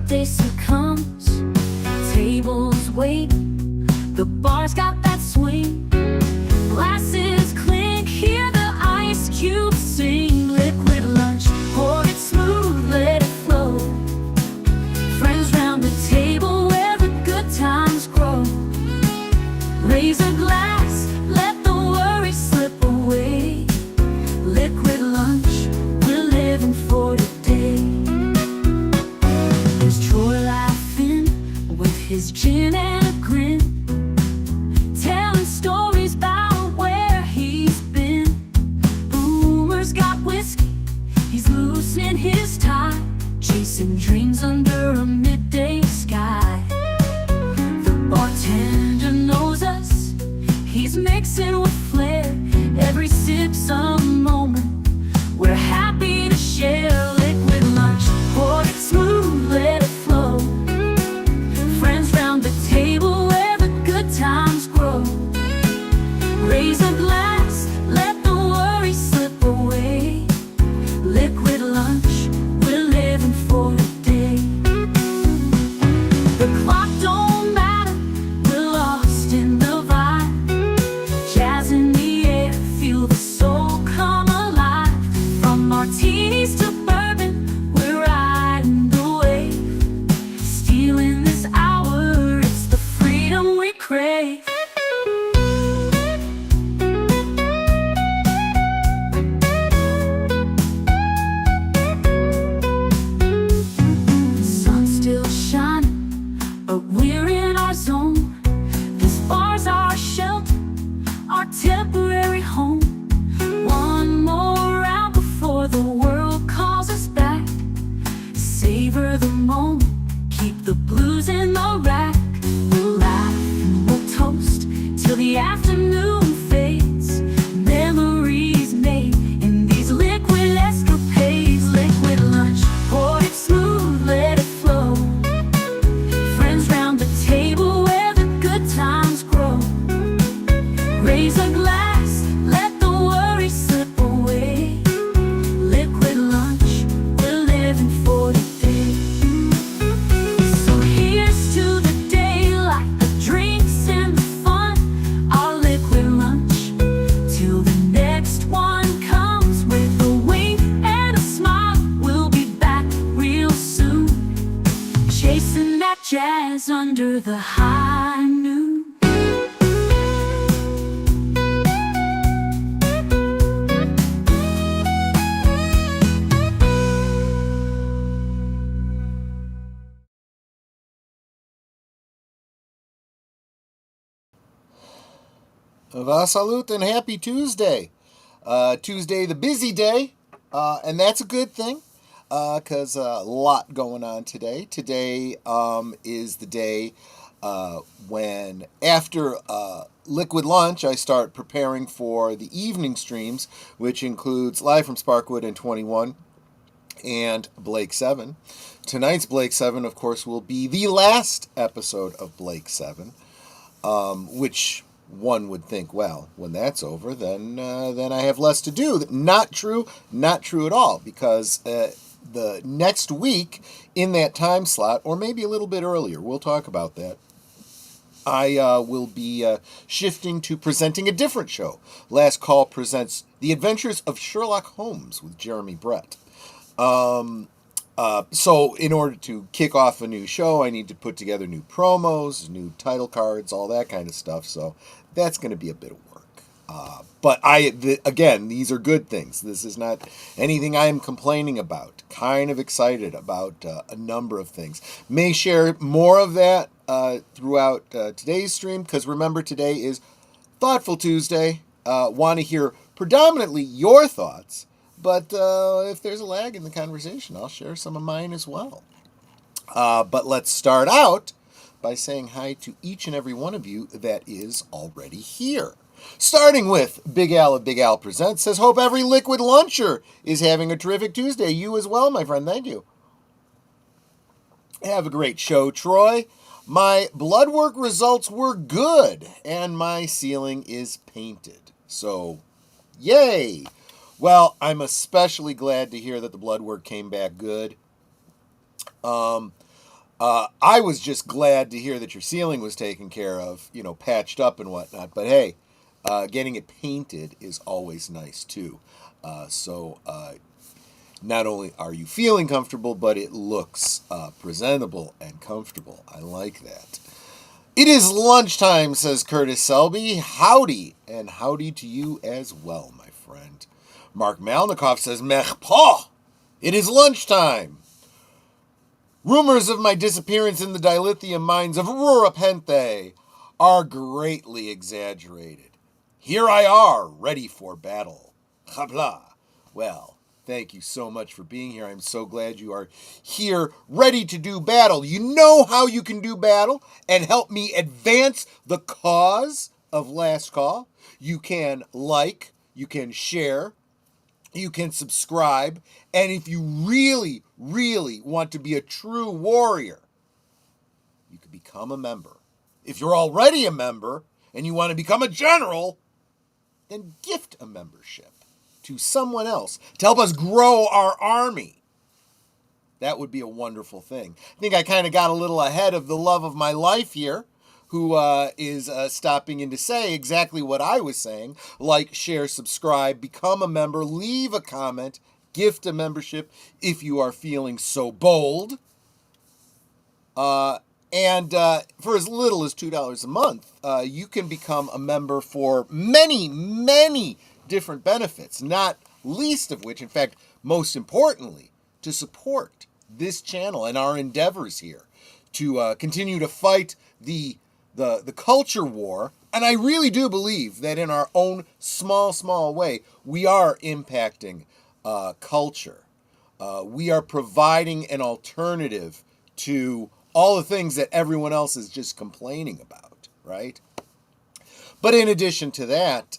day succumbs. Tables wait, the bar's got that swing. Glasses clink, hear the ice cubes sing. Liquid lunch, pour it smooth, let it flow. Friends round the table where the good times grow. Raise a glass, let the worries slip away. Liquid lunch, we're living for today. There's Troy laughing with his gin and a grin, telling stories about where he's been. Boomer's got whiskey, he's loosening his tie, chasing dreams under a midday sky. The bartender knows us, he's mixing with flair. Every sip's a moment we're happy to share. Liquid lunch, pour it smooth, let it flow. Friends round the table where the good times grow. Raise a glass, let the worries slip away. Liquid lunch, we're living for today. The clock don't matter, we're lost in the vibe. Jazz in the air, feel the soul come alive. From martinis to bourbon, we're riding the wave. Stealing this hour, it's the freedom we crave. Sun's still shining, but we're in our zone. This bar's our shelter, our temporary home. One more round before the world calls us back. Savor the moment, keep the blues in the rack. We'll laugh and we'll toast till the afternoon fades. Memories made in these liquid escapades. Liquid lunch, pour it smooth, let it flow. Friends round the table where the good times grow. Raise a glass, let the worries slip away. Liquid lunch, we're living for today. So here's to the daylight, the drinks and the fun. Our liquid lunch, till the next one comes. With a wink and a smile, we'll be back real soon. Chasing that jazz under the high noon. Salut and happy Tuesday. Tuesday, the busy day, and that's a good thing because a lot going on today. Today is the day when, after liquid lunch, I start preparing for the evening streams, which includes Live from Sparkwood and 21 and Blake 7. Tonight's Blake 7, of course, will be the last episode of Blake 7, which one would think, well, when that's over, then I have less to do. Not true at all, because the next week in that time slot, or maybe a little bit earlier, we'll talk about that, I will be shifting to presenting a different show. Last Call presents The Adventures of Sherlock Holmes with Jeremy Brett. So in order to kick off a new show, I need to put together new promos, new title cards, all that kind of stuff. So that's going to be a bit of work. But again, these are good things. This is not anything I am complaining about. Kind of excited about a number of things. May share more of that throughout today's stream, because remember, today is Thoughtful Tuesday. Want to hear predominantly your thoughts. But if there's a lag in the conversation, I'll share some of mine as well. But let's start out by saying hi to each and every one of you that is already here. Starting with Big Al of Big Al Presents, says, hope every liquid luncher is having a terrific Tuesday. You as well, my friend. Thank you. Have a great show, Troy. My blood work results were good, and my ceiling is painted. So, yay! Well, I'm especially glad to hear that the blood work came back good. I was just glad to hear that your ceiling was taken care of, patched up and whatnot. But hey, getting it painted is always nice too. So not only are you feeling comfortable, but it looks presentable and comfortable. I like that. It is lunchtime, says Curtis Selby. Howdy, and howdy to you as well, my friend. Mark Malnikoff says, Mech pa! It is lunchtime. Rumors of my disappearance in the dilithium mines of Rurapente are greatly exaggerated. Here I are, ready for battle. Habla. Well, thank you so much for being here. I'm so glad you are here, ready to do battle. You know how you can do battle and help me advance the cause of Last Call. You can like, you can share, you can subscribe, and if you really, really want to be a true warrior, you can become a member. If you're already a member and you want to become a general, then gift a membership to someone else to help us grow our army. That would be a wonderful thing. I think I kind of got a little ahead of the love of my life here, who is stopping in to say exactly what I was saying. Like, share, subscribe, become a member, leave a comment, gift a membership if you are feeling so bold. And for as little as $2 a month, you can become a member for many, many different benefits, not least of which, in fact, most importantly, to support this channel and our endeavors here to continue to fight the culture war. And I really do believe that in our own small way, we are impacting culture. We are providing an alternative to all the things that everyone else is just complaining about, right? But in addition to that,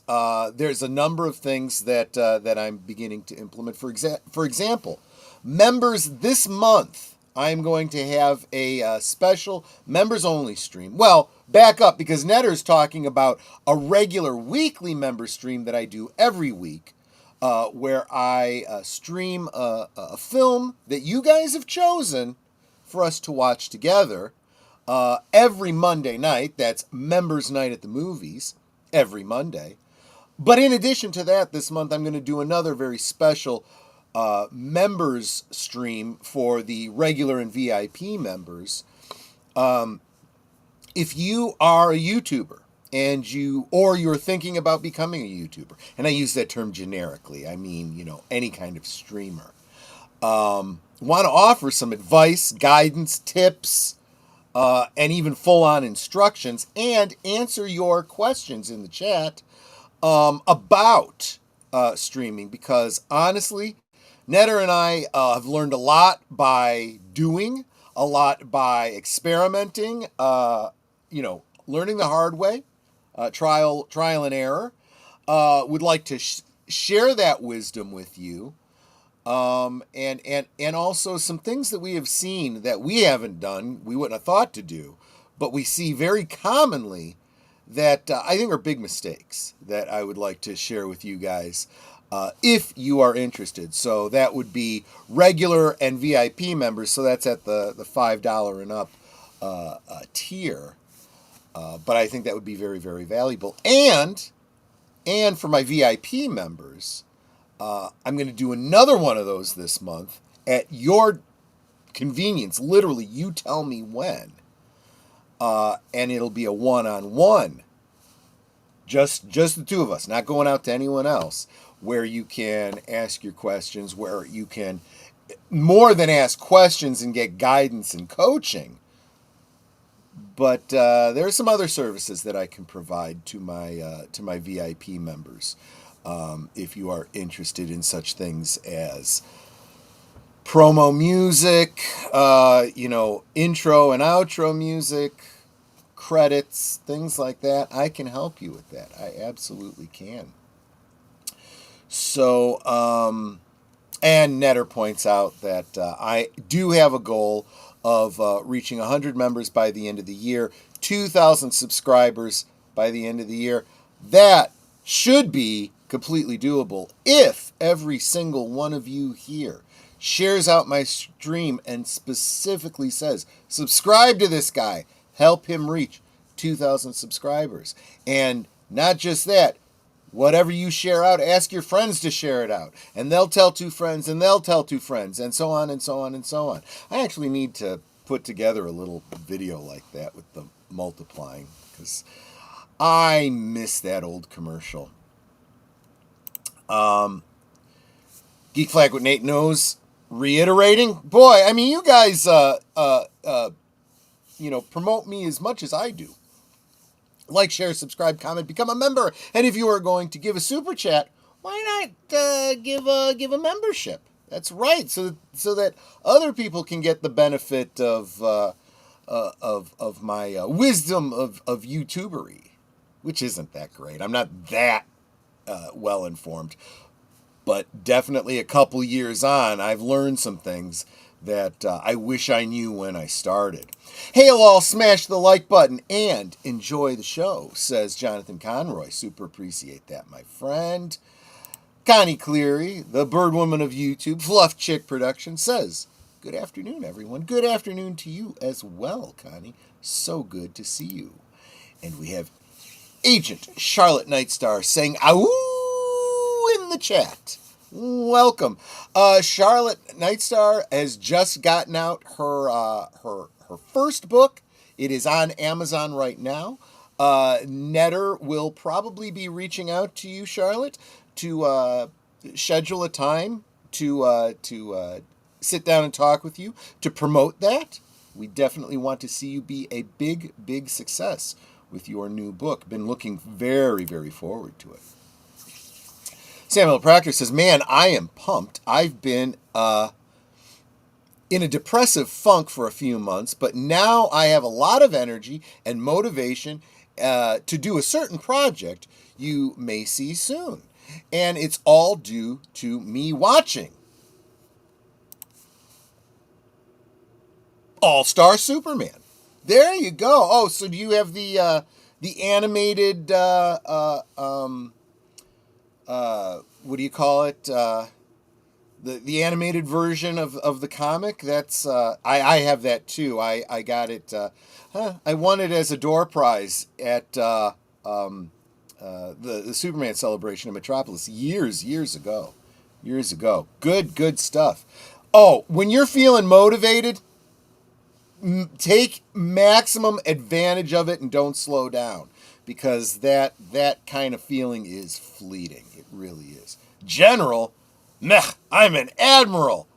there's a number of things that I'm beginning to implement. For example, members this month, I'm going to have a special members-only stream. Well, back up, because Netter's talking about a regular weekly member stream that I do every week, where I stream a film that you guys have chosen for us to watch together every Monday night. That's Members Night at the Movies, every Monday. But in addition to that, this month I'm going to do another very special members stream for the regular and VIP members. If you are a YouTuber and you're thinking about becoming a YouTuber, and I use that term generically, I mean, any kind of streamer, want to offer some advice, guidance, tips, and even full-on instructions, and answer your questions in the chat about streaming, because honestly, Netter and I have learned a lot by doing, a lot by experimenting, learning the hard way, trial and error. Would like to share that wisdom with you. And also some things that we have seen that we haven't done, we wouldn't have thought to do, but we see very commonly that I think are big mistakes that I would like to share with you guys if you are interested. So that would be regular and VIP members, so that's at the $5 and up tier. But I think that would be very, very valuable. And for my VIP members, I'm going to do another one of those this month at your convenience. Literally, you tell me when. And it'll be a one-on-one. Just the two of us, not going out to anyone else, where you can ask your questions, where you can more than ask questions and get guidance and coaching. But there are some other services that I can provide to my VIP members. If you are interested in such things as promo music, intro and outro music, credits, things like that, I can help you with that. I absolutely can. So, and Netter points out that I do have a goal of reaching 100 members by the end of the year, 2,000 subscribers by the end of the year. That should be completely doable if every single one of you here shares out my stream and specifically says, subscribe to this guy, help him reach 2,000 subscribers. And not just that, whatever you share out, ask your friends to share it out. And they'll tell 2 friends, and they'll tell 2 friends, and so on and so on and so on. I actually need to put together a little video like that with the multiplying, because I miss that old commercial. Geek Flag with Nate Knows, reiterating, boy, I mean, you guys, promote me as much as I do. Like, share, subscribe, comment, become a member. And if you are going to give a super chat, why not give a membership? That's right, so that other people can get the benefit of my wisdom of YouTubery, which isn't that great. I'm not that well informed, but definitely a couple years on, I've learned some things that I wish I knew when I started. Hail all, smash the like button, and enjoy the show, says Jonathan Conroy. Super appreciate that, my friend. Connie Cleary, the bird woman of YouTube, Fluff Chick Production, says, good afternoon, everyone. Good afternoon to you as well, Connie. So good to see you. And we have Agent Charlotte Nightstar saying, "Ow!" in the chat. Welcome. Charlotte Nightstar has just gotten out her first book. It is on Amazon right now. Netter will probably be reaching out to you, Charlotte, to schedule a time to sit down and talk with you to promote that. We definitely want to see you be a big, big success with your new book. Been looking very, very forward to it. Samuel Proctor says, man, I am pumped. I've been in a depressive funk for a few months, but now I have a lot of energy and motivation to do a certain project you may see soon. And it's all due to me watching All-Star Superman. There you go. Oh, so do you have the animated what do you call it? The animated version of the comic. That's I have that too. I got it. I won it as a door prize at the Superman celebration in Metropolis years ago. Good stuff. Oh, when you're feeling motivated, take maximum advantage of it and don't slow down, because that kind of feeling is fleeting. It really is. General, meh, I'm an admiral.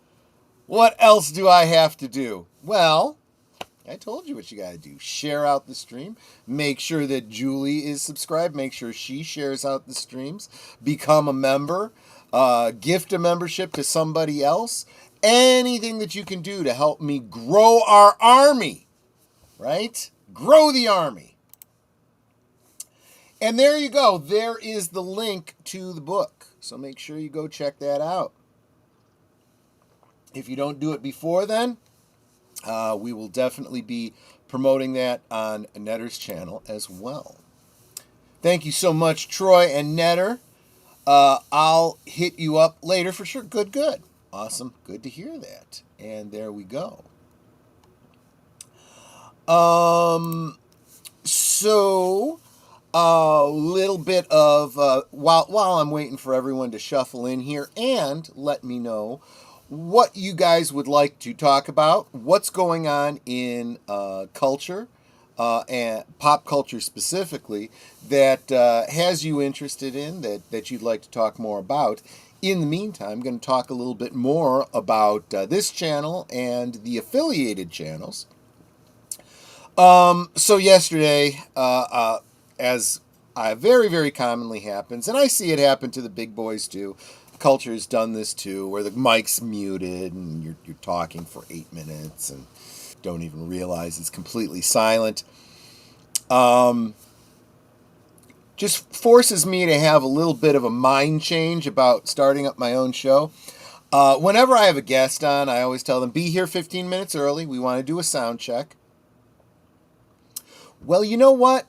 What else do I have to do? Well, I told you what you got to do. Share out the stream. Make sure that Julie is subscribed. Make sure she shares out the streams. Become a member. Gift a membership to somebody else. Anything that you can do to help me grow our army, right? Grow the army. And there you go. There is the link to the book. So make sure you go check that out. If you don't do it before then, we will definitely be promoting that on Netter's channel as well. Thank you so much, Troy and Netter. I'll hit you up later for sure. Good. Awesome. Good to hear that. And there we go. So a little bit of while I'm waiting for everyone to shuffle in here, and let me know what you guys would like to talk about, what's going on in culture, and pop culture specifically, that has you interested in, that you'd like to talk more about. In the meantime, I'm going to talk a little bit more about this channel and the affiliated channels. So yesterday, as very, very commonly happens, and I see it happen to the big boys too, Culture's done this too, where the mic's muted and you're talking for 8 minutes and don't even realize it's completely silent. Just forces me to have a little bit of a mind change about starting up my own show. Whenever I have a guest on, I always tell them, be here 15 minutes early. We want to do a sound check. Well, you know what?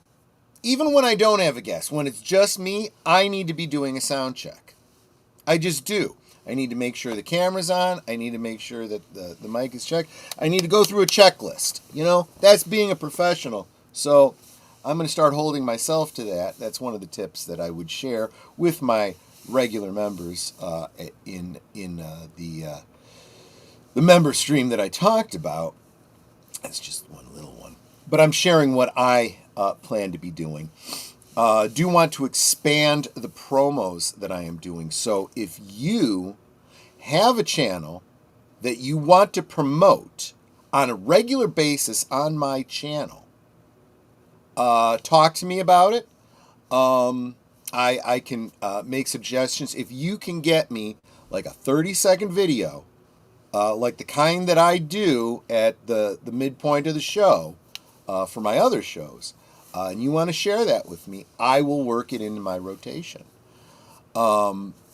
Even when I don't have a guest, when it's just me, I need to be doing a sound check. I just do. I need to make sure the camera's on. I need to make sure that the mic is checked. I need to go through a checklist. You know, that's being a professional. So I'm going to start holding myself to that. That's one of the tips that I would share with my regular members in the member stream that I talked about. That's just one little one. But I'm sharing what I plan to be doing. Do want to expand the promos that I am doing. So if you have a channel that you want to promote on a regular basis on my channel, talk to me about it. I can make suggestions. If you can get me like a 30-second video, like the kind that I do at the midpoint of the show for my other shows, and you want to share that with me, I will work it into my rotation.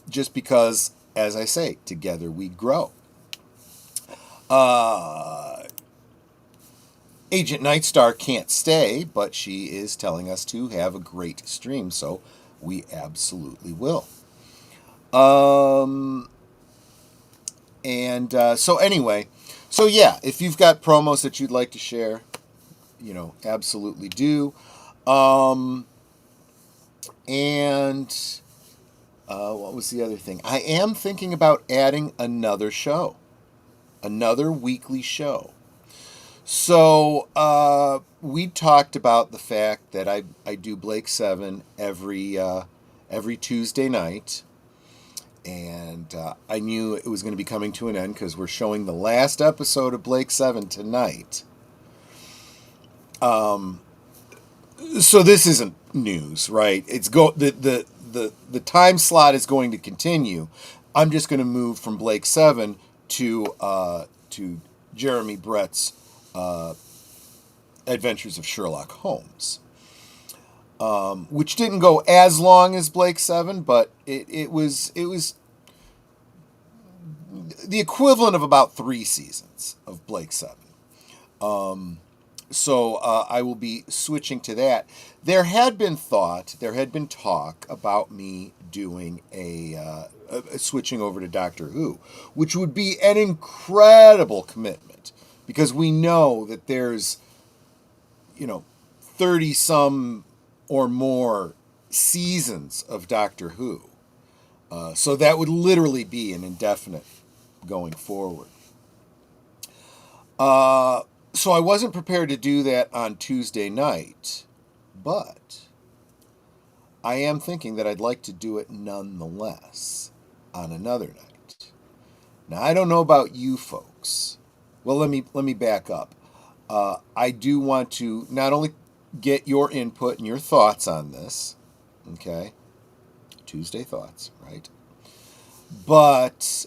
Just because, as I say, together we grow. Agent Nightstar can't stay, but she is telling us to have a great stream, so we absolutely will. So anyway, so yeah, if you've got promos that you'd like to share, you know, absolutely do. What was the other thing? I am thinking about adding another show, another weekly show. So we talked about the fact that I do Blake 7 every Tuesday night. And I knew it was going to be coming to an end because we're showing the last episode of Blake 7 tonight. So this isn't news, right? It's the time slot is going to continue. I'm just going to move from Blake 7 to Jeremy Brett's Adventures of Sherlock Holmes, which didn't go as long as Blake 7, but it was the equivalent of about 3 seasons of Blake 7. So I will be switching to that. There had been talk about me doing switching over to Doctor Who, which would be an incredible commitment because we know that there's, 30-some or more seasons of Doctor Who. So that would literally be an indefinite going forward. So I wasn't prepared to do that on Tuesday night, but I am thinking that I'd like to do it nonetheless on another night. Now, I don't know about you folks. Well, let me back up. I do want to not only get your input and your thoughts on this, okay? Tuesday thoughts, right? But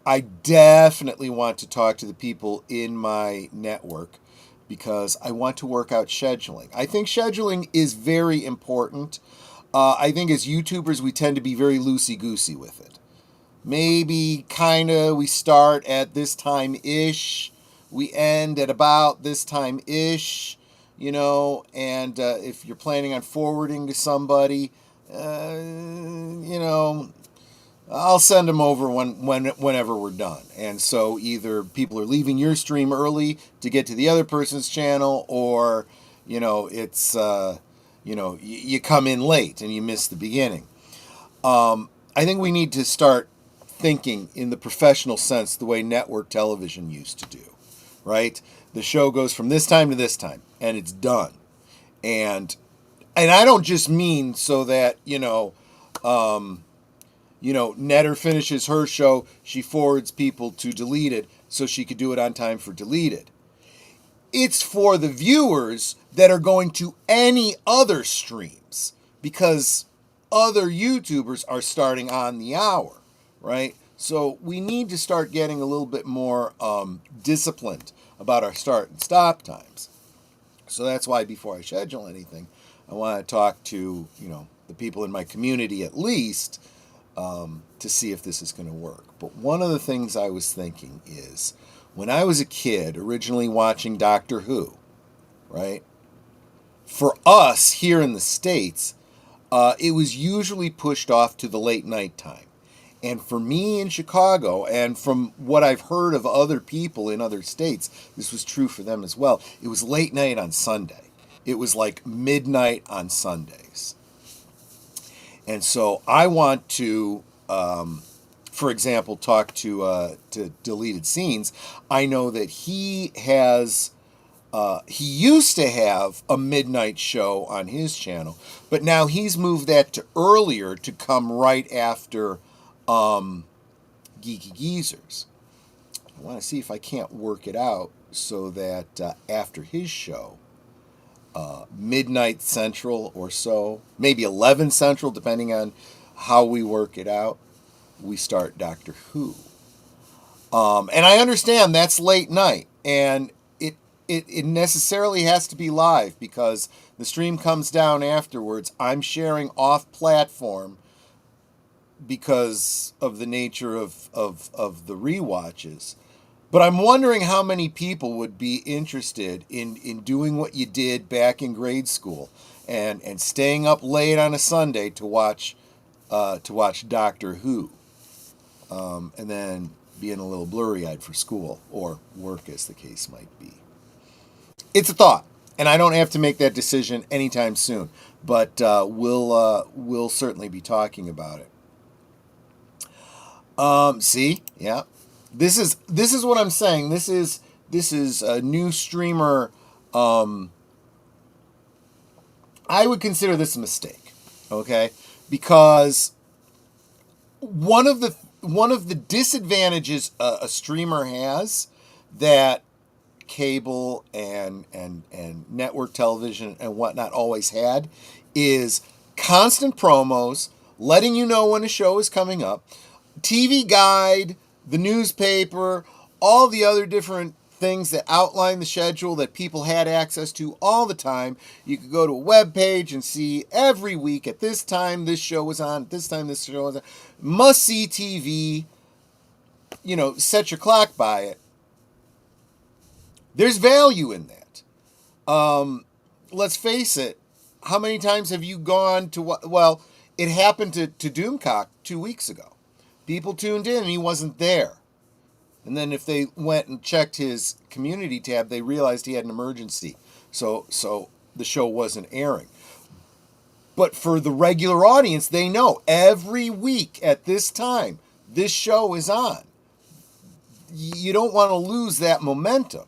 I definitely want to talk to the people in my network because I want to work out scheduling. I think scheduling is very important. I think as YouTubers, we tend to be very loosey-goosey with it. Maybe kind of we start at this time-ish, we end at about this time-ish, and if you're planning on forwarding to somebody, I'll send them over whenever we're done. And so either people are leaving your stream early to get to the other person's channel, or, it's, you come in late and you miss the beginning. I think we need to start thinking in the professional sense the way network television used to do, right? The show goes from this time to this time, and it's done. And I don't just mean so that, Netter finishes her show, she forwards people to Deleted so she could do it on time for Deleted. It's for the viewers that are going to any other streams because other YouTubers are starting on the hour, right? So we need to start getting a little bit more disciplined about our start and stop times. So that's why before I schedule anything, I want to talk to, the people in my community at least, to see if this is going to work. But one of the things I was thinking is, when I was a kid, originally watching Doctor Who, right? For us here in the States, it was usually pushed off to the late night time. And for me in Chicago, and from what I've heard of other people in other states, this was true for them as well. It was late night on Sunday. It was like midnight on Sundays. And so I want to, for example, talk to Deleted Scenes. I know that he used to have a midnight show on his channel, but now he's moved that to earlier to come right after Geeky Geezers. I want to see if I can't work it out so that after his show, midnight Central or so, maybe 11 Central, depending on how we work it out, we start Doctor Who. And I understand that's late night, and it necessarily has to be live because the stream comes down afterwards. I'm sharing off platform because of the nature of the rewatches. But I'm wondering how many people would be interested in doing what you did back in grade school and staying up late on a Sunday to watch Doctor Who, and then being a little blurry-eyed for school or work, as the case might be. It's a thought, and I don't have to make that decision anytime soon, but we'll certainly be talking about it. See, yeah. This is what I'm saying. This is a new streamer. I would consider this a mistake, okay? Because one of the disadvantages a streamer has that cable and network television and whatnot always had is constant promos, letting you know when a show is coming up, TV Guide, the newspaper, all the other different things that outline the schedule that people had access to all the time. You could go to a web page and see every week at this time this show was on, at this time this show was on. Must see TV, set your clock by it. There's value in that. Let's face it, how many times have you gone to what? Well, it happened to Doomcock 2 weeks ago. People tuned in and he wasn't there. And then if they went and checked his community tab, they realized he had an emergency. So the show wasn't airing. But for the regular audience, they know every week at this time, this show is on. You don't want to lose that momentum.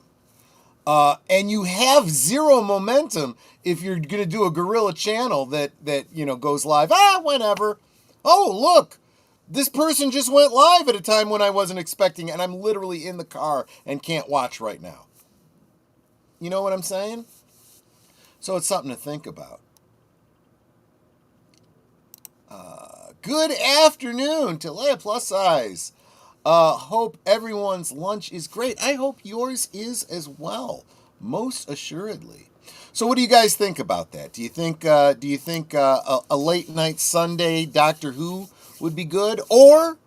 And you have zero momentum if you're going to do a guerrilla channel that goes live. Whenever. Oh, look. This person just went live at a time when I wasn't expecting, and I'm literally in the car and can't watch right now. You know what I'm saying? So it's something to think about. Good afternoon to Leia Plus Size. Hope everyone's lunch is great. I hope yours is as well, most assuredly. So what do you guys think about that? Do you think a late night Sunday Doctor Who would be good, or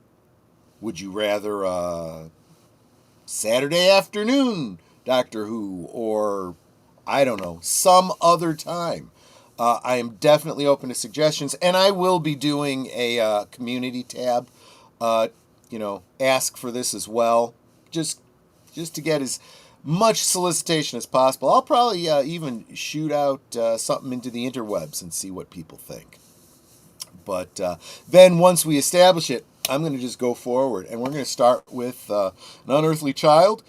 would you rather Saturday afternoon Doctor Who, or I don't know, some other time? I am definitely open to suggestions, and I will be doing a community tab. Ask for this as well, just to get as much solicitation as possible. I'll probably even shoot out something into the interwebs and see what people think. But then once we establish it, I'm going to just go forward, and we're going to start with An Unearthly Child,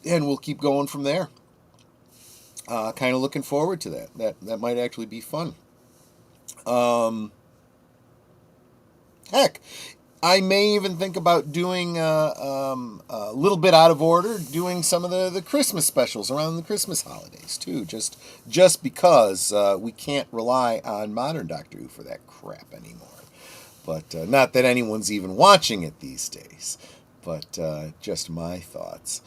and we'll keep going from there. Kind of looking forward to that. That might actually be fun. Heck, I may even think about doing a little bit out of order, doing some of the Christmas specials around the Christmas holidays too. Just because we can't rely on modern Doctor Who for that crap anymore. But not that anyone's even watching it these days. But just my thoughts.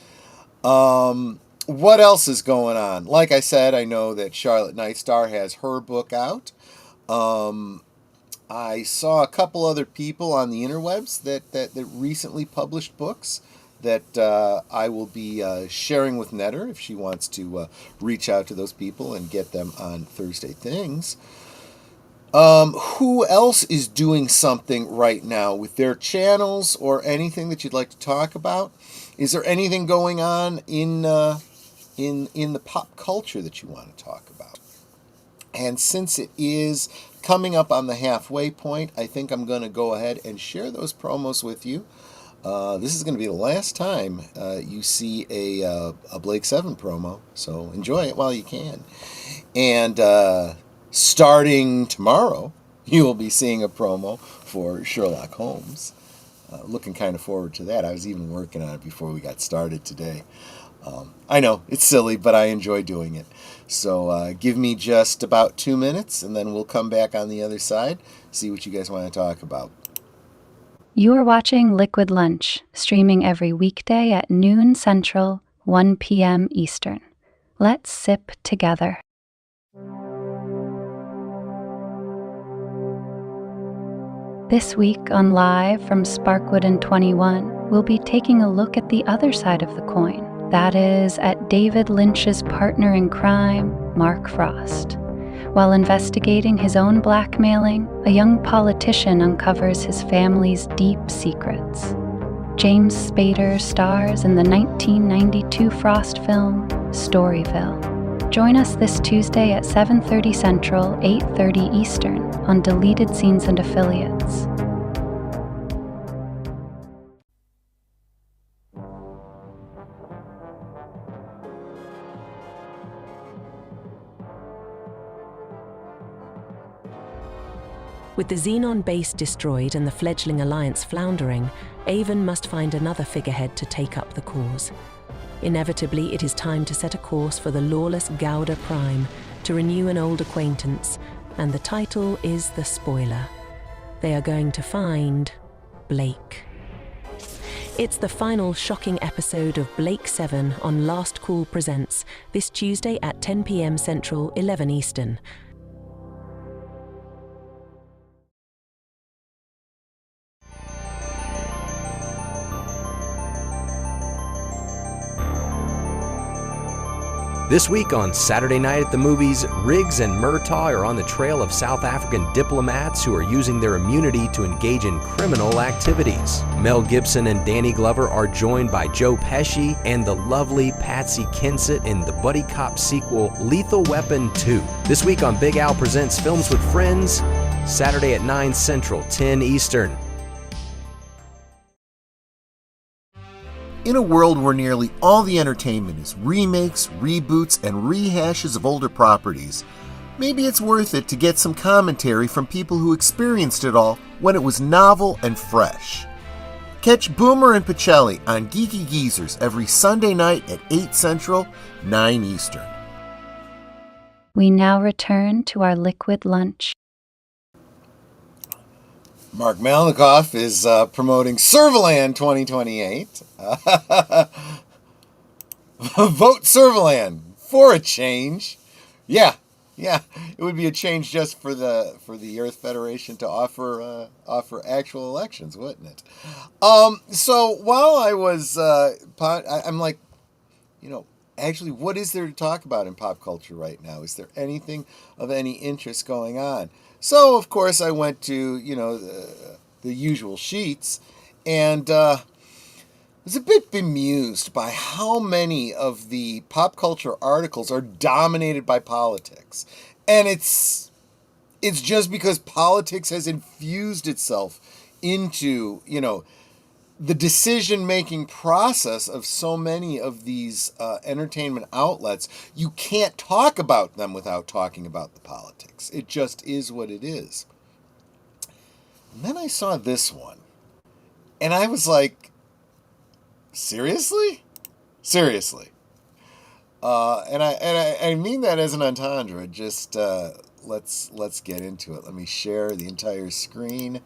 What else is going on? Like I said, I know that Charlotte Nightstar has her book out. I saw a couple other people on the interwebs that recently published books that I will be sharing with Netter if she wants to reach out to those people and get them on Thursday Things. Who else is doing something right now with their channels or anything that you'd like to talk about? Is there anything going on in the pop culture that you want to talk about? And since it is coming up on the halfway point, I think I'm going to go ahead and share those promos with you. This is going to be the last time you see a Blake 7 promo, so enjoy it while you can. And starting tomorrow, you will be seeing a promo for Sherlock Holmes. Looking kind of forward to that. I was even working on it before we got started today. I know, it's silly, but I enjoy doing it. So give me just about 2 minutes, and then we'll come back on the other side, see what you guys want to talk about. You are watching Liquid Lunch, streaming every weekday at noon Central, 1 p.m. Eastern. Let's sip together. This week on Live from Sparkwood and 21, we'll be taking a look at the other side of the coin. That is, at David Lynch's partner in crime, Mark Frost. While investigating his own blackmailing, a young politician uncovers his family's deep secrets. James Spader stars in the 1992 Frost film, Storyville. Join us this Tuesday at 7:30 Central, 8:30 Eastern on Deleted Scenes and Affiliates. With the Xenon base destroyed and the fledgling alliance floundering, Avon must find another figurehead to take up the cause. Inevitably, it is time to set a course for the lawless Gouda Prime to renew an old acquaintance, and the title is the spoiler. They are going to find Blake. It's the final shocking episode of Blake 7 on Last Call Presents, this Tuesday at 10 p.m. Central, 11 Eastern. This week on Saturday Night at the Movies, Riggs and Murtaugh are on the trail of South African diplomats who are using their immunity to engage in criminal activities. Mel Gibson and Danny Glover are joined by Joe Pesci and the lovely Patsy Kensit in the buddy cop sequel Lethal Weapon 2. This week on Big Al Presents Films with Friends, Saturday at 9 Central, 10 Eastern. In a world where nearly all the entertainment is remakes, reboots, and rehashes of older properties, maybe it's worth it to get some commentary from people who experienced it all when it was novel and fresh. Catch Boomer and Pacelli on Geeky Geezers every Sunday night at 8 Central, 9 Eastern. We now return to our Liquid Lunch. Mark Malnikoff is promoting Servalan 2028. Vote Servalan for a change. Yeah, it would be a change just for the Earth Federation to offer actual elections, wouldn't it? So while I was, I'm like, actually, what is there to talk about in pop culture right now? Is there anything of any interest going on? So, of course, I went to, the usual sheets, and was a bit bemused by how many of the pop culture articles are dominated by politics. And it's just because politics has infused itself into, the decision-making process of so many of these entertainment outlets. You can't talk about them without talking about the politics. It just is what it is. And then I saw this one, and I was like, seriously? Seriously. And I mean that as an entendre. Just let's get into it. Let me share the entire screen.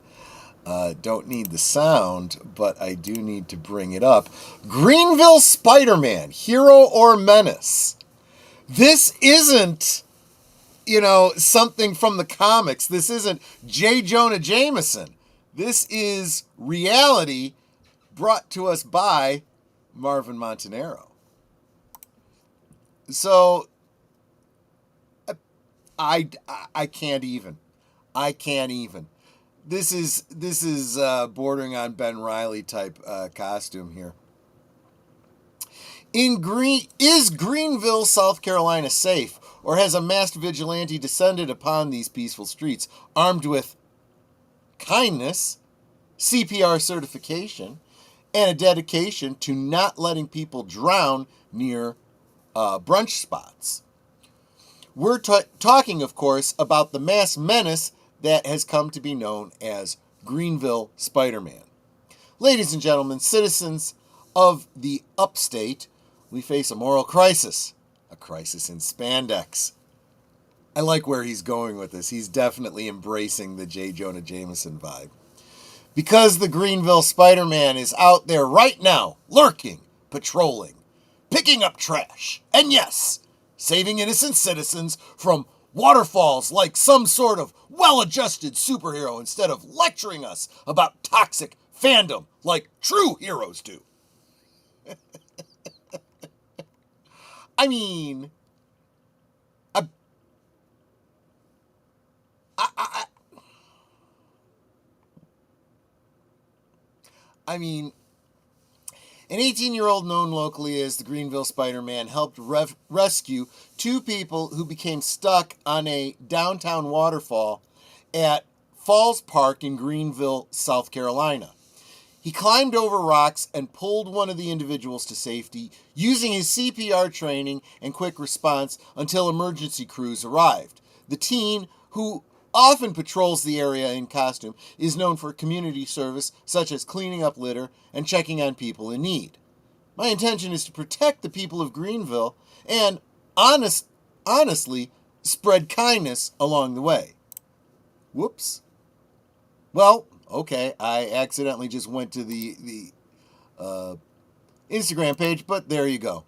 Don't need the sound, but I do need to bring it up. Greenville Spider-Man, Hero or Menace. This isn't, something from the comics. This isn't J. Jonah Jameson. This is reality brought to us by Marvin Montanaro. So, I can't even. I can't even. This is bordering on Ben Reilly type costume here. Is Greenville, South Carolina safe, or has a masked vigilante descended upon these peaceful streets armed with kindness, CPR certification, and a dedication to not letting people drown near brunch spots? We're talking, of course, about the mass menace that has come to be known as Greenville Spider-Man. Ladies and gentlemen, citizens of the upstate, we face a moral crisis, a crisis in spandex. I like where he's going with this. He's definitely embracing the J. Jonah Jameson vibe. Because the Greenville Spider-Man is out there right now, lurking, patrolling, picking up trash, and yes, saving innocent citizens from waterfalls like some sort of well-adjusted superhero instead of lecturing us about toxic fandom like true heroes do. I mean, I mean, an 18-year-old known locally as the Greenville Spider-Man helped rescue two people who became stuck on a downtown waterfall at Falls Park in Greenville, South Carolina. He climbed over rocks and pulled one of the individuals to safety using his CPR training and quick response until emergency crews arrived. The teen, who often patrols the area in costume, is known for community service such as cleaning up litter and checking on people in need. My intention is to protect the people of Greenville and honestly spread kindness along the way. Whoops. Well, okay, I accidentally just went to the Instagram page, but there you go.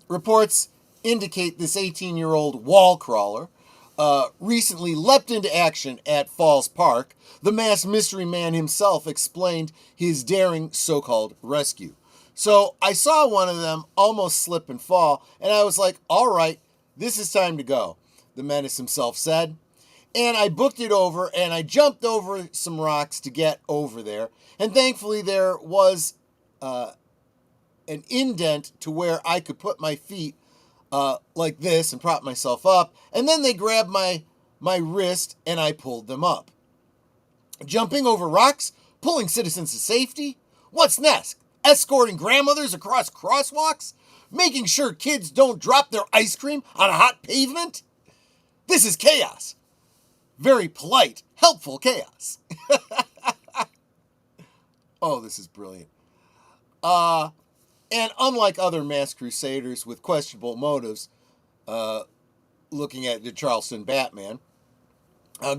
Reports indicate this 18-year-old wall crawler recently leapt into action at Falls Park. The masked mystery man himself explained his daring so-called rescue. So I saw one of them almost slip and fall, and I was like, all right, this is time to go, the menace himself said. And I booked it over, and I jumped over some rocks to get over there. And thankfully there was an indent to where I could put my feet like this and prop myself up. And then they grabbed my wrist, and I pulled them up. Jumping over rocks, pulling citizens to safety. What's next? Escorting grandmothers across crosswalks? Making sure kids don't drop their ice cream on a hot pavement? This is chaos. Very polite, helpful chaos. Oh, this is brilliant. And unlike other masked crusaders with questionable motives, looking at the Charleston Batman,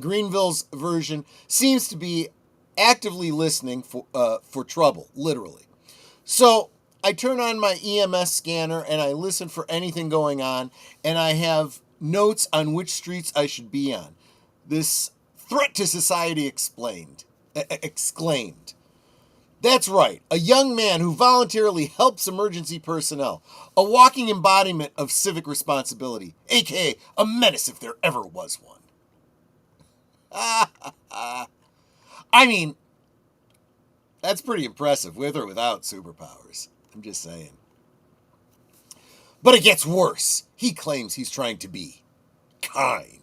Greenville's version seems to be actively listening for trouble, literally. So I turn on my EMS scanner and I listen for anything going on, and I have notes on which streets I should be on. This threat to society exclaimed. That's right, a young man who voluntarily helps emergency personnel, a walking embodiment of civic responsibility, aka a menace if there ever was one. I mean, that's pretty impressive, with or without superpowers. I'm just saying. But it gets worse. He claims he's trying to be kind.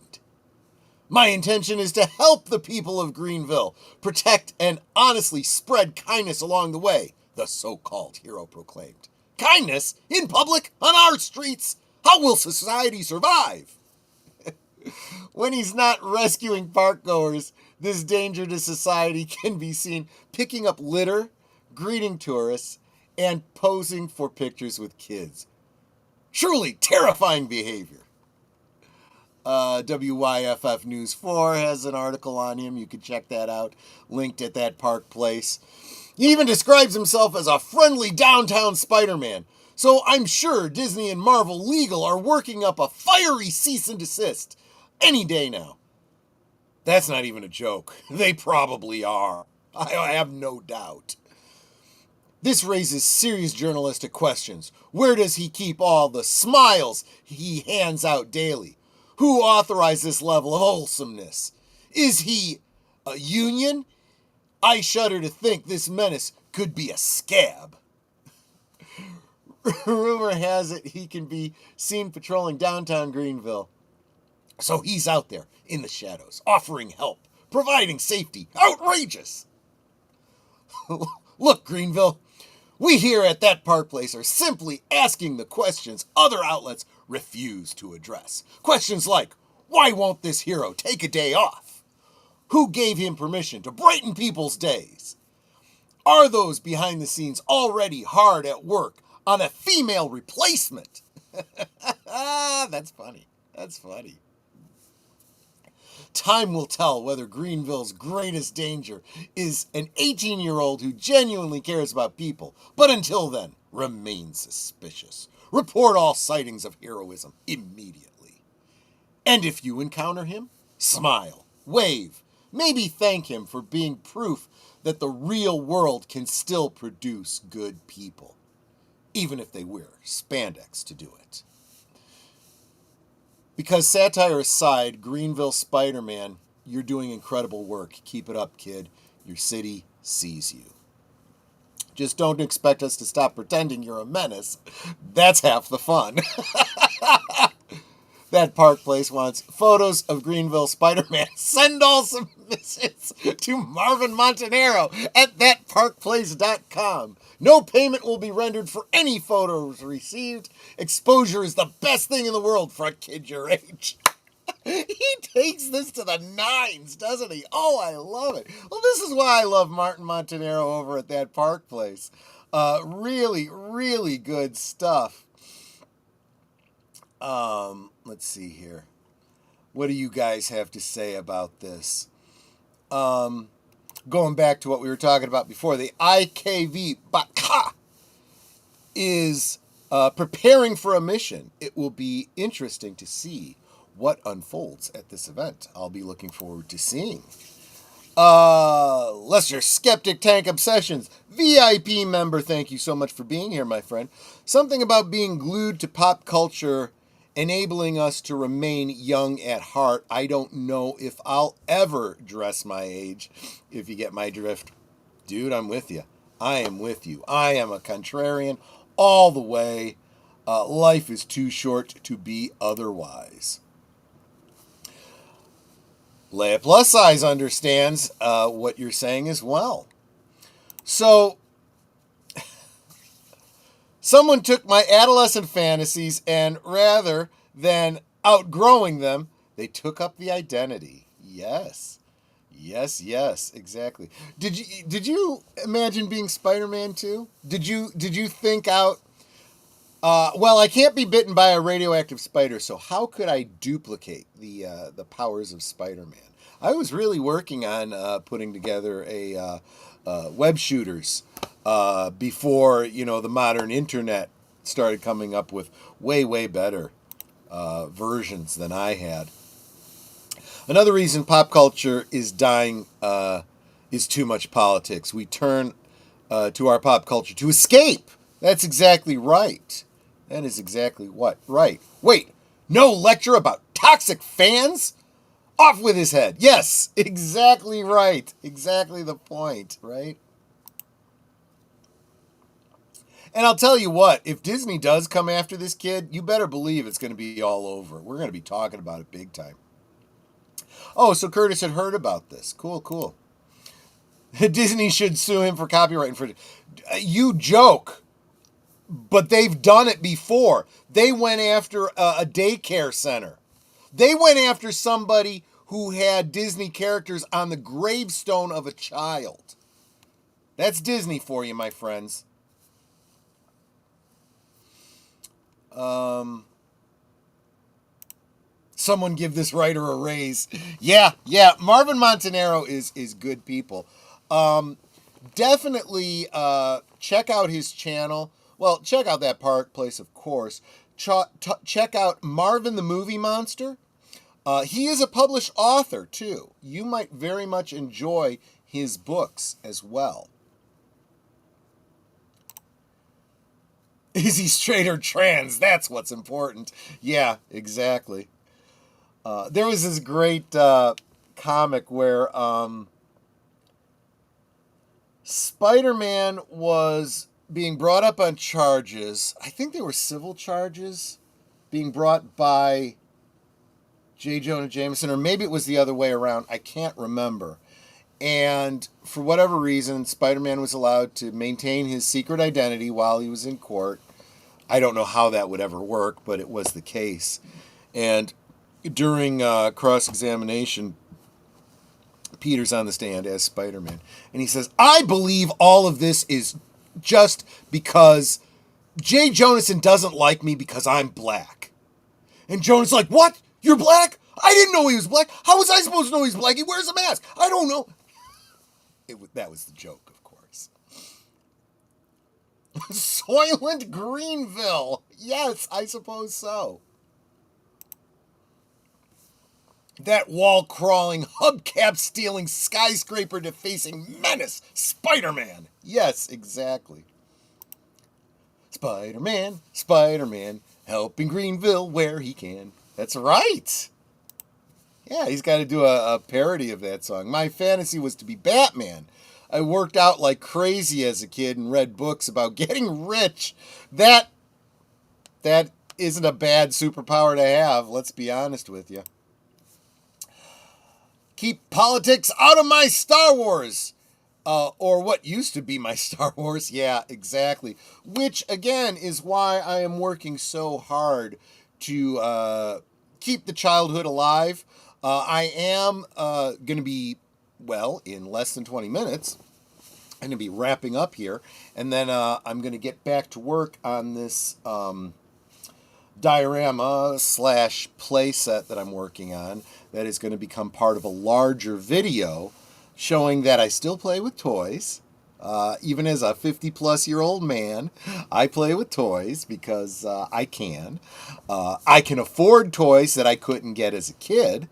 My intention is to help the people of Greenville, protect and honestly spread kindness along the way, the so-called hero proclaimed. Kindness in public on our streets? How will society survive? When he's not rescuing parkgoers, this danger to society can be seen picking up litter, greeting tourists, and posing for pictures with kids. Truly terrifying behavior. WYFF News 4 has an article on him. You can check that out, linked at that park place. He even describes himself as a friendly downtown Spider-Man. So I'm sure Disney and Marvel Legal are working up a fiery cease and desist any day now. That's not even a joke. They probably are. I have no doubt. This raises serious journalistic questions. Where does he keep all the smiles he hands out daily? Who authorized this level of wholesomeness? Is he a Union? I shudder to think this menace could be a scab. Rumor has it he can be seen patrolling downtown Greenville. So he's out there in the shadows, offering help, providing safety. Outrageous! Look, Greenville, we here at that Park Place are simply asking the questions other outlets refuse to address. Questions like, why won't this hero take a day off? Who gave him permission to brighten people's days? Are those behind the scenes already hard at work on a female replacement? That's funny. That's funny. Time will tell whether Greenville's greatest danger is an 18-year-old who genuinely cares about people, but until then, remain suspicious. Report all sightings of heroism immediately. And if you encounter him, smile, wave, maybe thank him for being proof that the real world can still produce good people, even if they wear spandex to do it. Because satire aside, Greenville Spider-Man, you're doing incredible work. Keep it up, kid. Your city sees you. Just don't expect us to stop pretending you're a menace. That's half the fun. That Park Place wants photos of Greenville Spider-Man. Send all submissions to Marvin Montanaro at thatparkplace.com. No payment will be rendered for any photos received. Exposure is the best thing in the world for a kid your age. He takes this to the nines, doesn't he? Oh, I love it. Well, this is why I love Martin Montanaro over at that Park Place. Really, really good stuff. Let's see here. What do you guys have to say about this? Going back to what we were talking about before, the IKV Baka is preparing for a mission. It will be interesting to see what unfolds at this event. I'll be looking forward to seeing. Lester Skeptic Tank Obsessions, VIP member, thank you so much for being here, my friend. Something about being glued to pop culture, enabling us to remain young at heart. I don't know if I'll ever dress my age, if you get my drift. Dude, I'm with you. I am with you. I am a contrarian all the way. Life is too short to be otherwise. Leia Plus Size understands what you're saying as well. So, someone took my adolescent fantasies and rather than outgrowing them, they took up the identity. Yes. Yes, yes, exactly. Did you imagine being Spider-Man too? Did you think out, well, I can't be bitten by a radioactive spider, so how could I duplicate the powers of Spider-Man? I was really working on putting together a web shooters before, the modern internet started coming up with way better versions than I had. Another reason pop culture is dying is too much politics. We turn to our pop culture to escape. That's exactly right. That is exactly what? Right. Wait, no lecture about toxic fans? Off with his head. Yes, exactly right. Exactly the point, right? And I'll tell you what, if Disney does come after this kid, you better believe it's going to be all over. We're going to be talking about it big time. Oh, so Curtis had heard about this. Cool. Disney should sue him for copyright infringement. You joke, but they've done it before. They went after a daycare center. They went after somebody who had Disney characters on the gravestone of a child. That's Disney for you, my friends. Someone give this writer a raise. Yeah. Marvin Montanaro is good people. Definitely check out his channel. Well, check out that Park Place, of course. Check out Marvin the Movie Monster. He is a published author, too. You might very much enjoy his books as well. Is he straight or trans? That's what's important. Yeah, exactly. There was this great comic where Spider-Man was being brought up on charges. I think they were civil charges being brought by J. Jonah Jameson, or maybe it was the other way around. I can't remember. And for whatever reason, Spider-Man was allowed to maintain his secret identity while he was in court. I don't know how that would ever work, but it was the case. And during cross-examination, Peter's on the stand as Spider-Man. And he says, I believe all of this is just because Jay Jonason doesn't like me because I'm black. And Jonah's like, what? You're black? I didn't know he was black. How was I supposed to know he's black? He wears a mask. I don't know. That was the joke, of course. Soylent Greenville. Yes, I suppose so. That wall-crawling, hubcap-stealing, skyscraper-defacing menace, Spider-Man. Yes, exactly. Spider-Man, Spider-Man, helping Greenville where he can. That's right. Yeah, he's got to do a parody of that song. My fantasy was to be Batman. I worked out like crazy as a kid and read books about getting rich. That isn't a bad superpower to have, let's be honest with you. Keep politics out of my Star Wars. Or what used to be my Star Wars. Yeah, exactly. Which, again, is why I am working so hard to keep the childhood alive. I am going to be, well, in less than 20 minutes, I'm going to be wrapping up here. And then I'm going to get back to work on this diorama / play set that I'm working on that is going to become part of a larger video showing that I still play with toys. Even as a 50-plus-year-old man, I play with toys because I can. I can afford toys that I couldn't get as a kid.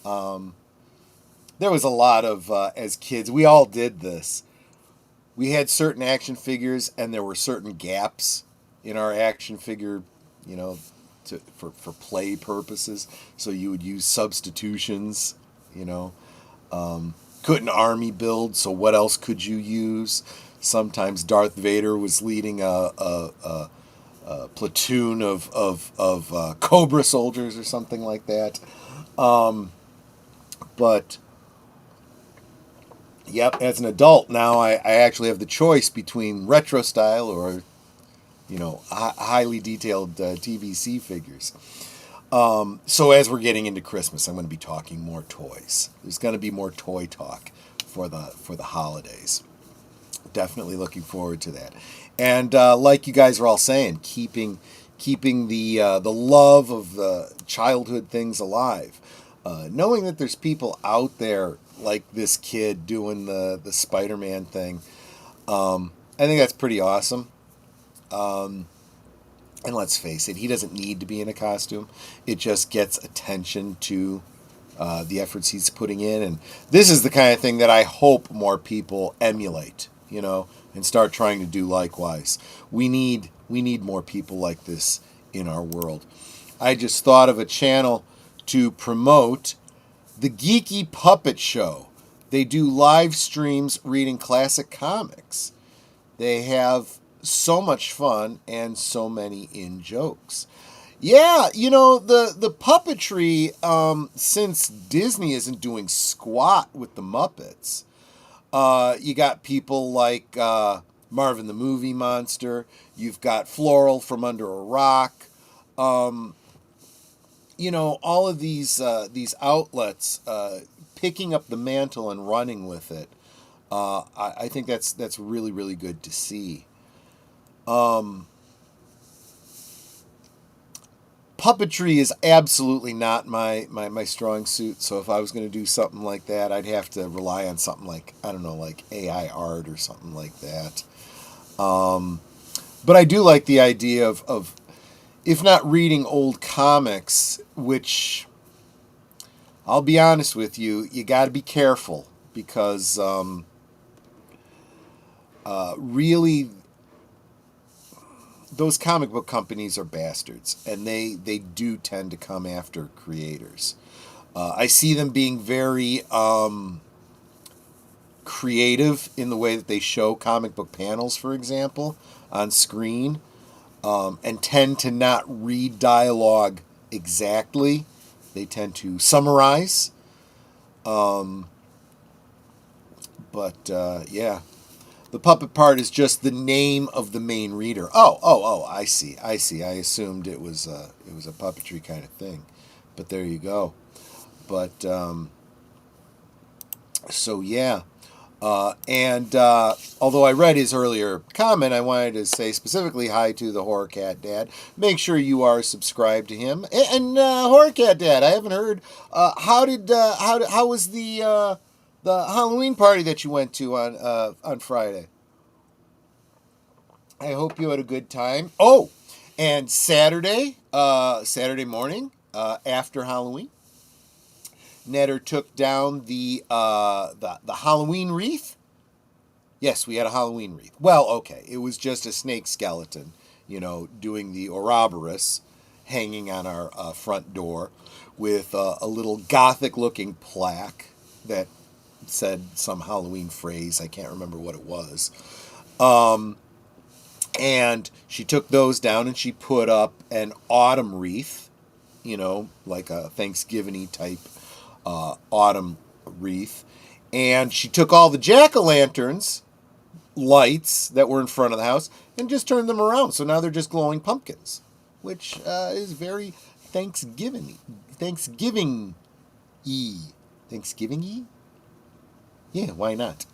There was a lot of, as kids, we all did this. We had certain action figures, and there were certain gaps in our action figure, you know, for play purposes. So you would use substitutions, you know. Couldn't army build, so what else could you use? Sometimes Darth Vader was leading a platoon of Cobra soldiers or something like that. But yep, as an adult now, I actually have the choice between retro style or, you know, highly detailed TVC figures. So as we're getting into Christmas, I'm going to be talking more toys. There's going to be more toy talk for the holidays. Definitely looking forward to that. And like you guys are all saying, keeping the love of the childhood things alive. Knowing that there's people out there like this kid doing the Spider-Man thing, I think that's pretty awesome. And let's face it, he doesn't need to be in a costume. It just gets attention to the efforts he's putting in. And this is the kind of thing that I hope more people emulate, you know, and start trying to do likewise. We need more people like this in our world. I just thought of a channel to promote the Geeky Puppet Show. They do live streams reading classic comics. They have so much fun and so many in-jokes. Yeah, you know, the puppetry, since Disney isn't doing squat with the Muppets, you got people like Marvin the Movie Monster, you've got Floral from Under a Rock, you know, all of these outlets picking up the mantle and running with it. I think that's really, really good to see. Puppetry is absolutely not my strong suit, so if I was going to do something like that, I'd have to rely on something like, I don't know, like AI art or something like that. But I do like the idea of if not reading old comics, which, I'll be honest with you, you got to be careful, because really those comic book companies are bastards, and they do tend to come after creators. I see them being very creative in the way that they show comic book panels, for example, on screen, and tend to not read dialogue exactly. They tend to summarize. Yeah. The puppet part is just the name of the main reader. Oh, I see. I assumed it was a puppetry kind of thing. But there you go. But so yeah. Although I read his earlier comment, I wanted to say specifically hi to the Horror Cat Dad. Make sure you are subscribed to him. And Horror Cat Dad, I haven't heard. How was the Halloween party that you went to on Friday? I hope you had a good time. Oh, and Saturday morning after Halloween, Netter took down the Halloween wreath. Yes, we had a Halloween wreath. Well, okay, it was just a snake skeleton, doing the Ouroboros, hanging on our front door with a little gothic-looking plaque that said some Halloween phrase. I can't remember what it was. And she took those down and she put up an autumn wreath, like a Thanksgiving-y type autumn wreath. And she took all the jack-o'-lanterns lights that were in front of the house and just turned them around. So now they're just glowing pumpkins, which is very Thanksgiving-y. Thanksgiving-y? Yeah, why not?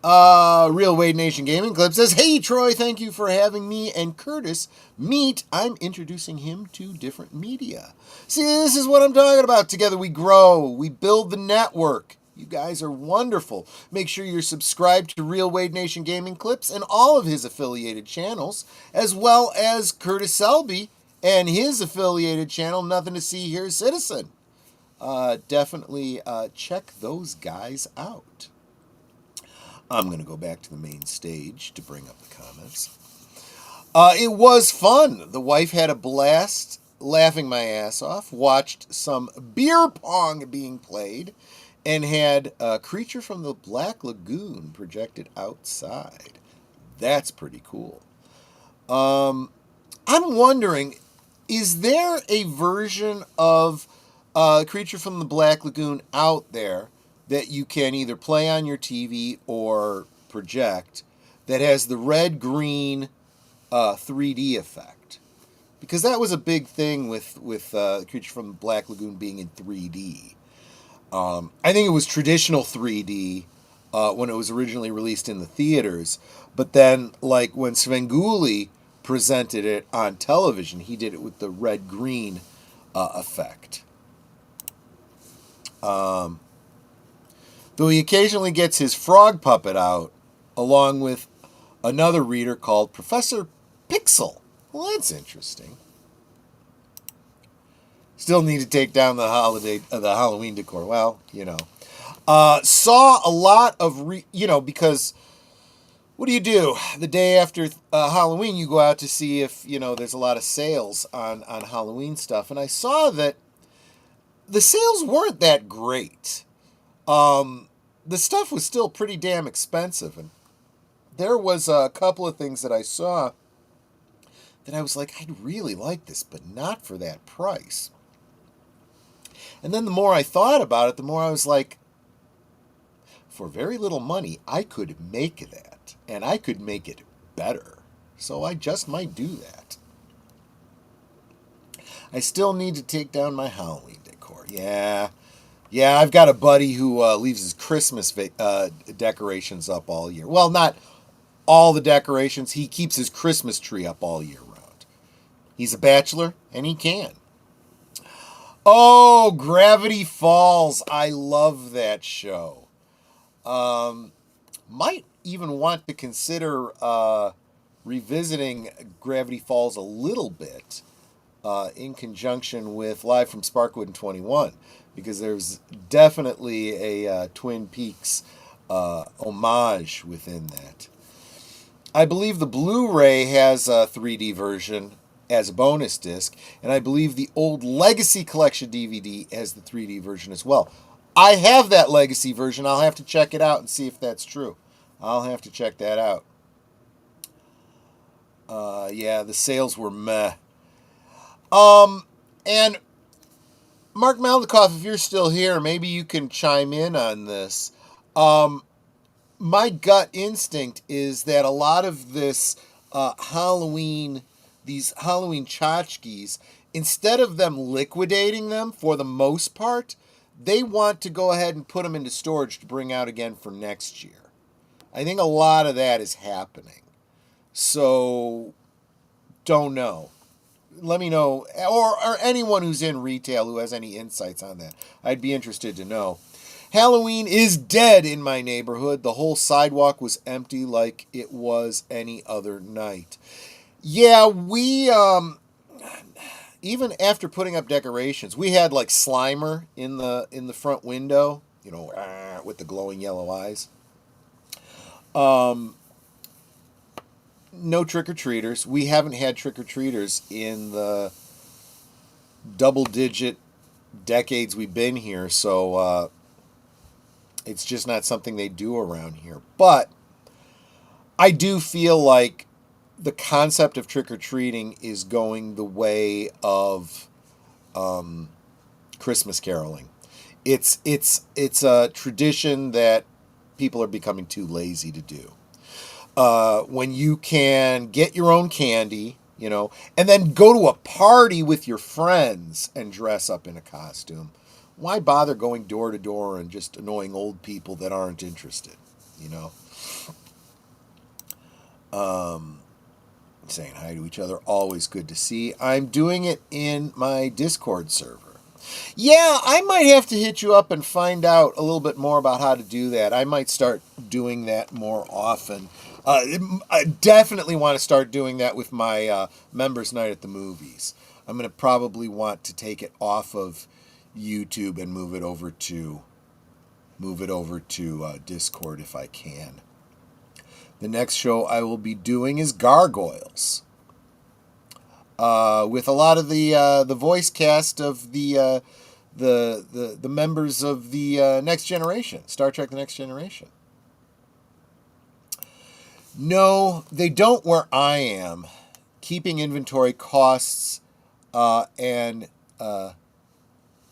Real Wade Nation Gaming Clip says, "Hey Troy, thank you for having me and Curtis meet. I'm introducing him to different media. See, this is what I'm talking about. Together we grow. We build the network. You guys are wonderful. Make sure you're subscribed to Real Wade Nation Gaming Clips and all of his affiliated channels, as well as Curtis Selby and his affiliated channel, Nothing to See Here Citizen. Definitely check those guys out." I'm going to go back to the main stage to bring up the comments. It was fun. The wife had a blast, laughing my ass off, watched some beer pong being played, and had a Creature from the Black Lagoon projected outside. That's pretty cool. I'm wondering, is there a version of Creature from the Black Lagoon out there that you can either play on your TV or project that has the red-green 3D effect? Because that was a big thing with Creature from the Black Lagoon being in 3D. I think it was traditional 3D when it was originally released in the theaters, but then, like, when Svengoolie presented it on television, he did it with the red-green effect. Though he occasionally gets his frog puppet out, along with another reader called Professor Pixel. Well, that's interesting. Still need to take down the Halloween decor. Well, saw a lot of because what do? The day after Halloween, you go out to see if there's a lot of sales on Halloween stuff, and I saw that the sales weren't that great. The stuff was still pretty damn expensive, and there was a couple of things that I saw that I was like, I'd really like this, but not for that price. And then the more I thought about it, the more I was like, for very little money, I could make that, and I could make it better. So I just might do that. I still need to take down my Halloween decor. Yeah, I've got a buddy who leaves his Christmas decorations up all year. Well, not all the decorations. He keeps his Christmas tree up all year round. He's a bachelor, and he can. Oh, Gravity Falls. I love that show. Might even want to consider revisiting Gravity Falls a little bit in conjunction with Live from Sparkwood in 21. Because there's definitely a Twin Peaks homage within that. I believe the Blu-ray has a 3D version as a bonus disc, and I believe the old Legacy Collection DVD has the 3D version as well. I have that Legacy version. I'll have to check it out and see if that's true. I'll have to check that out. Yeah, the sales were meh. And Mark Maldikoff, if you're still here, maybe you can chime in on this. My gut instinct is that a lot of this Halloween, these Halloween tchotchkes, instead of them liquidating them for the most part, they want to go ahead and put them into storage to bring out again for next year. I think a lot of that is happening. So, don't know. Let me know, or anyone who's in retail who has any insights on that. I'd be interested to know. Halloween is dead in my neighborhood. The whole sidewalk was empty like it was any other night. Yeah, we, even after putting up decorations, we had like Slimer in the front window, you know, with the glowing yellow eyes. No trick-or-treaters. We haven't had trick-or-treaters in the double-digit decades we've been here, so it's just not something they do around here. But I do feel like the concept of trick-or-treating is going the way of Christmas caroling. It's a tradition that people are becoming too lazy to do. When you can get your own candy, you know, and then go to a party with your friends and dress up in a costume. Why bother going door to door and just annoying old people that aren't interested, you know? Saying hi to each other, always good to see. I'm doing it in my Discord server. Yeah, I might have to hit you up and find out a little bit more about how to do that. I might start doing that more often. I definitely want to start doing that with my members' night at the movies. I'm going to probably want to take it off of YouTube and move it over to Discord if I can. The next show I will be doing is Gargoyles, with a lot of the voice cast of the members of the Next Generation, Star Trek: The Next Generation. No, they don't where I am. Keeping inventory costs and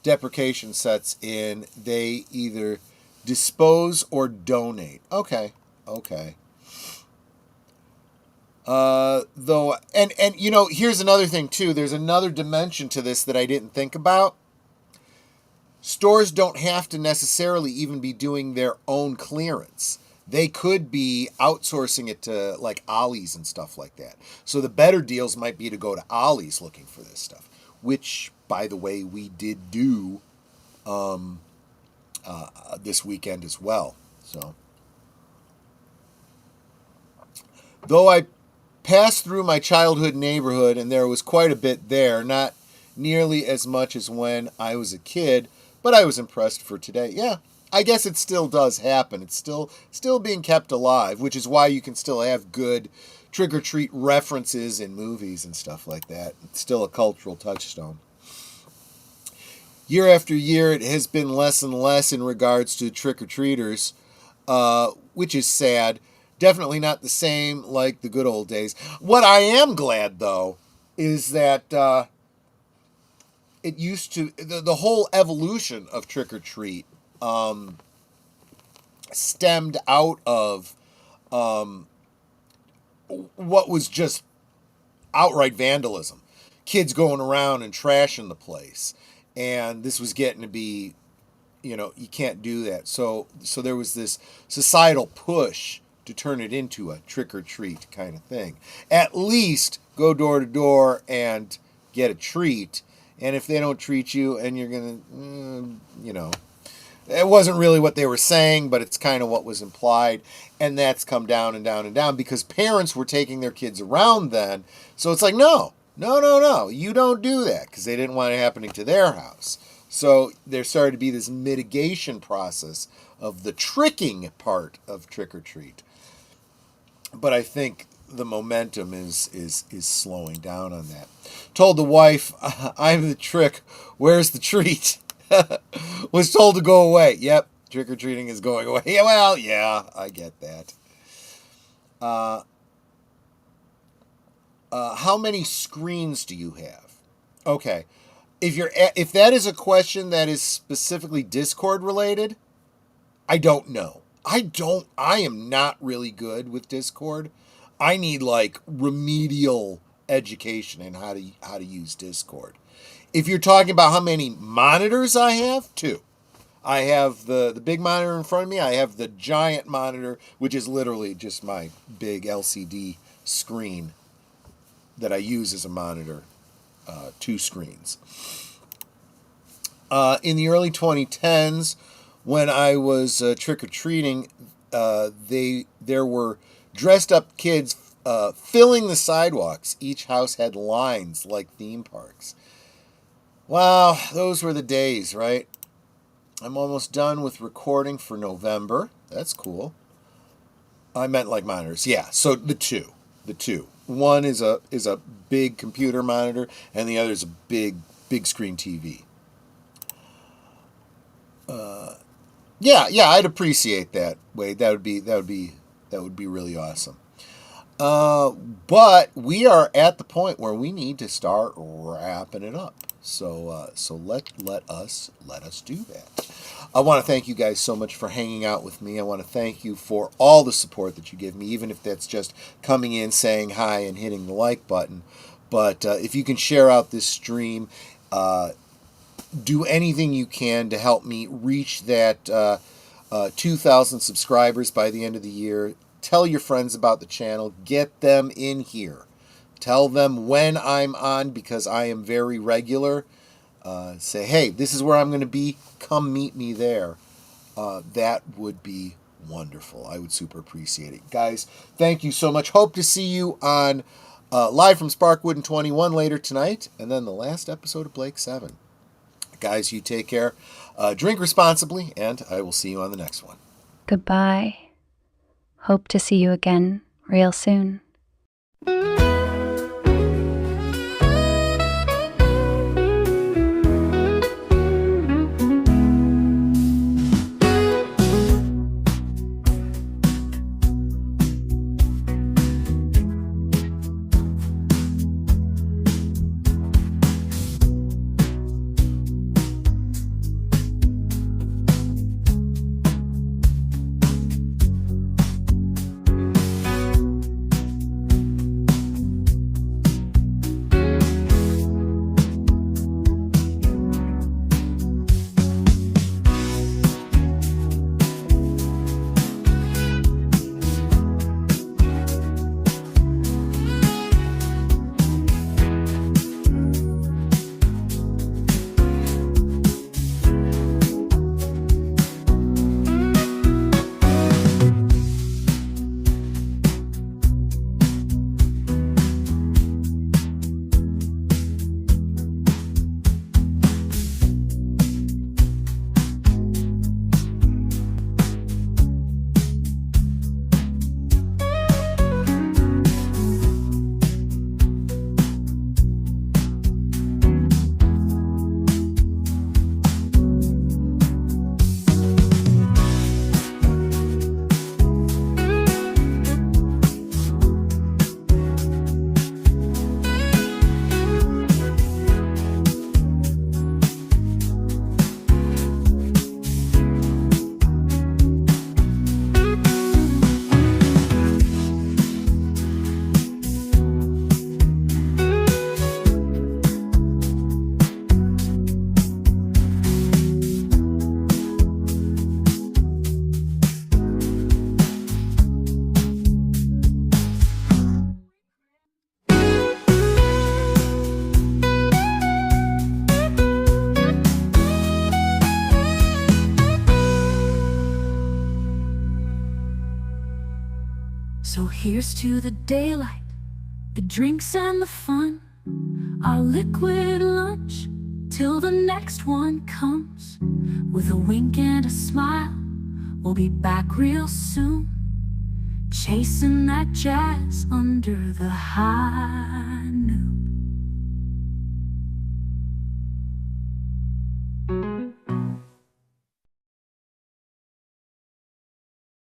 deprecation sets in. They either dispose or donate. Okay. Though, and you know, here's another thing too. There's another dimension to this that I didn't think about. Stores don't have to necessarily even be doing their own clearance. They could be outsourcing it to like Ollie's and stuff like that. So the better deals might be to go to Ollie's looking for this stuff, which, by the way, we did do this weekend as well. So, though I passed through my childhood neighborhood and there was quite a bit there, not nearly as much as when I was a kid, but I was impressed for today. Yeah. I guess it still does happen. It's still being kept alive, which is why you can still have good trick-or-treat references in movies and stuff like that. It's still a cultural touchstone. Year after year, it has been less and less in regards to trick-or-treaters, which is sad. Definitely not the same like the good old days. What I am glad, though, is that it used to... The whole evolution of trick-or-treat stemmed out of what was just outright vandalism. Kids going around and trashing the place. And this was getting to be, you know, you can't do that. So there was this societal push to turn it into a trick-or-treat kind of thing. At least go door to door and get a treat. And if they don't treat you and you're going to, you know... It wasn't really what they were saying, but it's kind of what was implied. And that's come down and down and down because parents were taking their kids around then. So it's like, no, you don't do that because they didn't want it happening to their house. So there started to be this mitigation process of the tricking part of trick-or-treat. But I think the momentum is slowing down on that. Told the wife, I'm the trick. Where's the treat? Was told to go away. Yep, trick-or-treating is going away. Yeah, well, yeah, I get that. How many screens do you have? Okay. If that is a question that is specifically Discord related, I don't know. I am not really good with Discord. I need like remedial education in how to use Discord. If you're talking about how many monitors I have, 2. I have the big monitor in front of me. I have the giant monitor, which is literally just my big LCD screen that I use as a monitor. 2 screens. In the early 2010s, when I was trick-or-treating, there were dressed-up kids filling the sidewalks. Each house had lines like theme parks. Wow, those were the days, right? I'm almost done with recording for November. That's cool. I meant like monitors. Yeah, so the two. One is a big computer monitor, and the other is a big screen TV. Yeah, I'd appreciate that, Wade. That would be really awesome. But we are at the point where we need to start wrapping it up. So let us do that. I want to thank you guys so much for hanging out with me. I want to thank you for all the support that you give me, even if that's just coming in, saying hi, and hitting the like button. But if you can share out this stream, do anything you can to help me reach that 2,000 subscribers by the end of the year. Tell your friends about the channel. Get them in here. Tell them when I'm on, because I am very regular. Say, hey, this is where I'm going to be. Come meet me there. That would be wonderful. I would super appreciate it. Guys, thank you so much. Hope to see you on live from Sparkwood in 21 later tonight. And then the last episode of Blake 7. Guys, you take care. Drink responsibly, and I will see you on the next one. Goodbye. Hope to see you again real soon. So here's to the daylight, the drinks and the fun, our liquid lunch, till the next one comes. With a wink and a smile, we'll be back real soon. chasing that jazz under the high